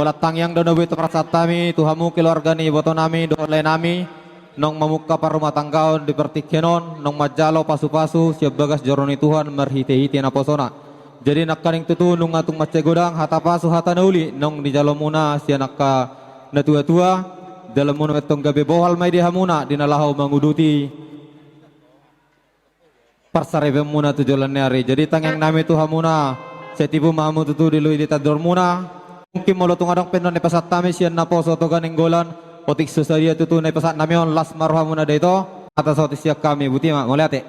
Holat tangyang dono bito prasatami Tuhamu keluarga ni boto nami doole nami nong mamuka par rumah tanggaon di pertikkenon nong majalo pasu-pasu siap bagas joroni Tuhan merhiti-hiti na posona. Jadi nakaning tutunung atung macegodang hata pasu hata nauli nong di jalo muna sia nakka na tua-tua dalam muna metong gabe bohal may di hamuna dinalahaw manguduti parsarebe muna tujulan nyari. Jadi tangyang nami Tuhamuna setipu mamu tutu dilui ditador muna mungkin molotong adang penon ni pasat tami sian na poso to ganing golan otik susaria tutu na pasat namion las marha muna dito atas otis siak kami butima ngoliate.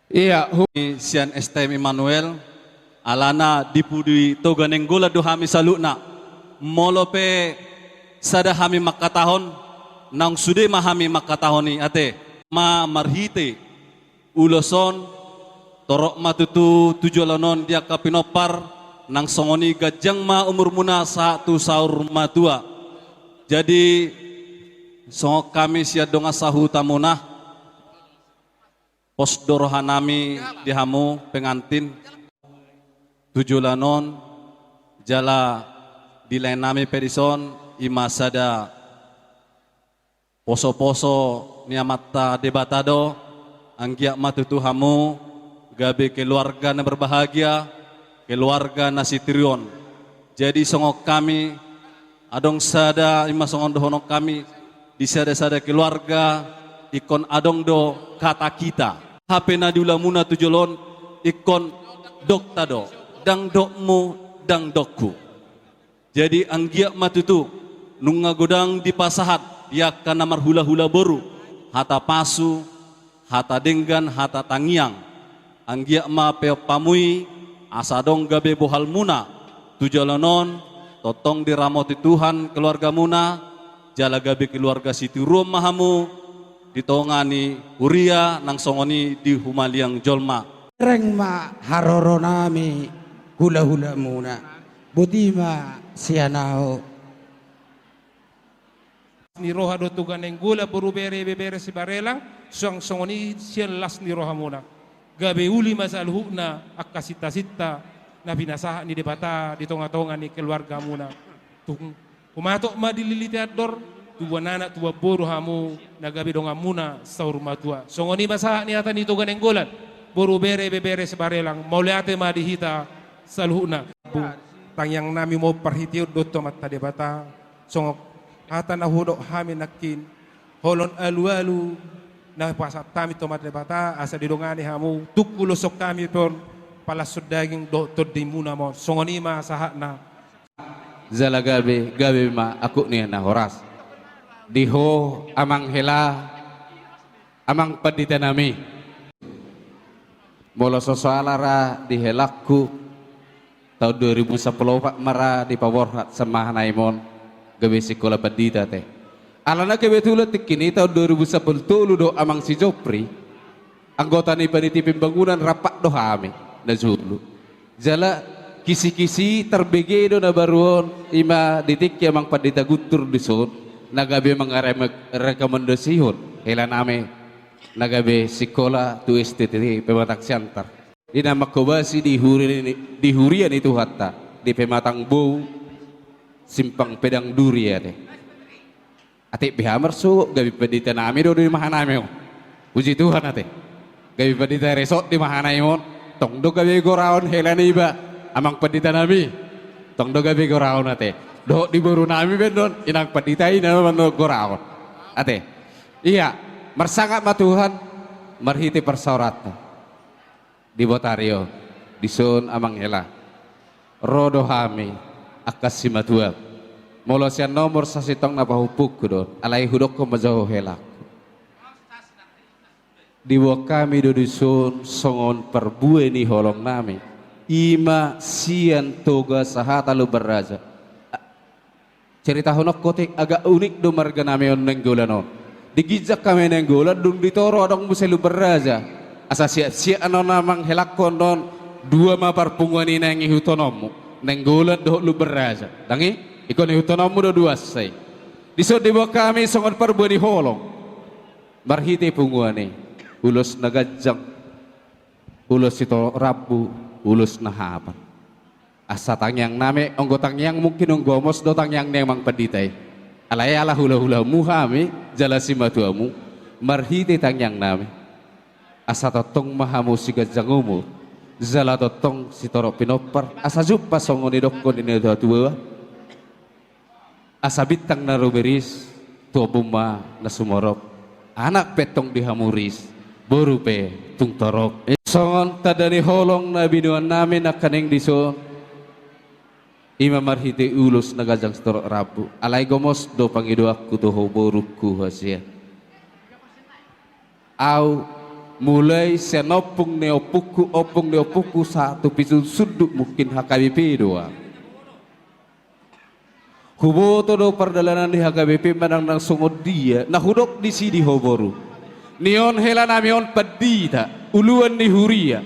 Iya, sian STM Emmanuel alana dipudi toga nenggola do hami saluna molope sada hami makatahon nang sude mahami makatahoni ate ma marhite uloson torok matutu tujolonon dia kapinopar nang songoni gajang ma umur muna satu saur matua. Jadi songok kami sia donga sahu tamunah pos dorohanami dihamu pengantin tujulanon jala dilenami perison imasada poso-poso niamata debatado anggia matutu hamu gabe keluarga na berbahagia keluarga na sitrion. Jadi songok kami adong sada ima songon dohonok kami di sada-sada keluarga ikon adong do kata kita HP na diula muna tujolon ikon dok tado dang dokmu dang dokku. Jadi anggia matutu nunga godang di pasahat ya kana marhula-hula boru hata pasu hata denggan hata tangiang anggia ma peo pamui asadong gabe bohal muna tujolonon totong diramoti Tuhan keluarga muna jala gabe keluarga siti rumah mahamu ditongani uria nang songoni di humaliang jolma reng ma haroro nami hula-hula muna butima sianao ni roha do tugan yang gula berubere bebere si barelang suang songoni sian las ni roha muna gabe uli masal hukna akasita sita na binasaha ni debata di tonga-tonga ni keluarga muna tung kumatok ma dililiti ador tuwa nana tuwa boru hamu nagabi donga muna saur matua songoni masaha ni atan itu ganeng golan boru bere bebere sebarelang mauliate ma dihita salhuna bu tangyang nami mau perhitiud dotto matta debata songok atan ahudok hami nakin holon alu-alu na pasat kami tomat debata asa didongani hamu tukulo sok kami pon pala sudaging doktor di muna mo songoni masaha na zala gabe ma aku ni na horas diho amang hela amang pandita nami molo sosoalara dihelakku tahun 2010 pak mara di pawor sama naimon gawe sekolah pandita teh alana kebetulan tikini tahun 2010 do amang si Jopri anggota ni panitia pembangunan rapat dohame na Zulu jala kisi-kisi terbege do na baruon ima ditik amang pandita gutur disun nagabe mengarem rekomendasihun hela name nagabe sekolah tu STT pematang siantar di nama kobasi di hurian itu hatta di pematang bau simpang pedang duri ya deh ate bihamar so gabi pedita nami do di mahaname puji Tuhan ate gabi pedita resort di mahaname tong do gabi goraon hela niba amang pedita nami tong do gabi goraon ate do di baru nami bendon inang paditai nama mano goraon ate iya mersangat ma Tuhan marhiti persaurat di botario di sun amang hela rodo hami akas simatua molosian nomor sasitong na pahupuk don alai hudok ko majaho hela di kami do di sun songon perbue ni holong nami ima sian toga sahata lu beraja cerita honok kotek agak unik do marga nameon nenggolano digijak kami nenggolan dung ditoro adong muselu beraja asa siap-siap anon namang helak kondon dua mapar pungwani nengi hutonomu nenggolan do lu beraja dangi ikon hutonomu do dua say diso dibawa kami songon perbuani holong marhite pungwani ulos nagajang ulos ito rabu ulos nahapan asa tangyang nami onggo tangyang mungkin onggo mos do tangyang nemang peditay alay ala hula hula muhami jalasi matuamu marhite tangyang nami asa totong mahamu siga jangumu zala totong sitoro pinopar asa jumpa songoni dokko ni tua asa bitang naruberis tua buma nasumorok anak petong dihamuris boru pe tung torok songon tadani holong na binuan namin na kaneng dison ima marhite ulus nagajang storok rabu alay gomos do pangido aku toho boruku hasia au mulai senopung neopuku satu pisu suduk mungkin HKBP doa huboto do perdalanan di HKBP manang nang sungod dia nah hudok di sidi hoboru nion hela namion pedita uluan ni huria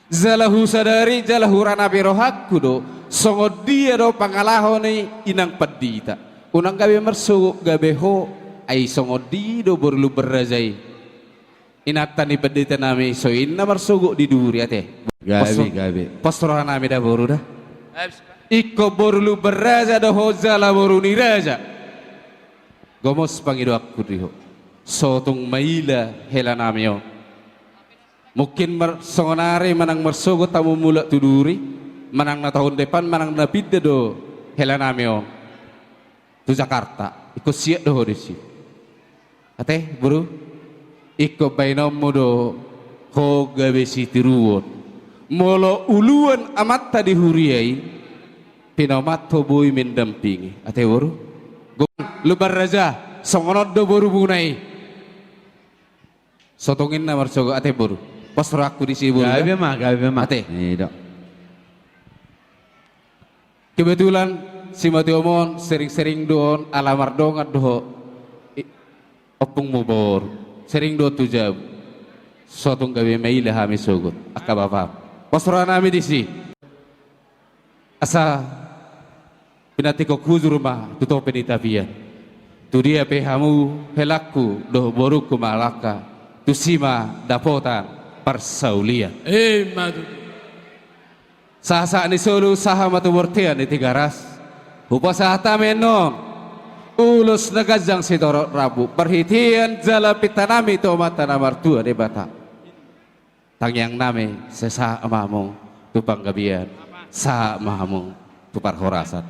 zalahu sadari jalahu ranabi rohakku do songod dia do pangalaho ni inang pedita unang gabe mersuguk gabe ho ay songod di do borlu berrajai inatan ni pedita nami so inna mersuguk di duri ate gabe postrohan nami da boru dah iko borlu berraja do ho zala boru ni raja gomos pangido aku diho sotong maila hela namio mungkin songonare manang mersogo tamu mula tuduri manang na tahun depan manang na pidda do hela namio tu Jakarta ikut siap do disi ate buru ikut bainomu do ho gabe sitiruon molo uluan amat tadi huriai pinomat hobui mendampingi ate buru lubar raja songonot do boru bunai sotongin na marsogo ate boru pastor aku di sini boru gabe mah ate dok kebetulan si Matiomon sering-sering doon alamar dong doho opung mubor sering do tujab sotong gabe maila hami sogot akabapa pastor nami di sini asa pinatiko kuzur mah tuto penitapian tu dia pehamu helaku doh boruku malaka tusima dapotan persaulian madu sasa ni solo saha matumurtian di tigaras upasahata menom ulus nagajang sidoro rabu perhitian jala pitanami tomata namartua di bata tangyang nami sesa amamu tupang gabian sa mahamu tupar horasat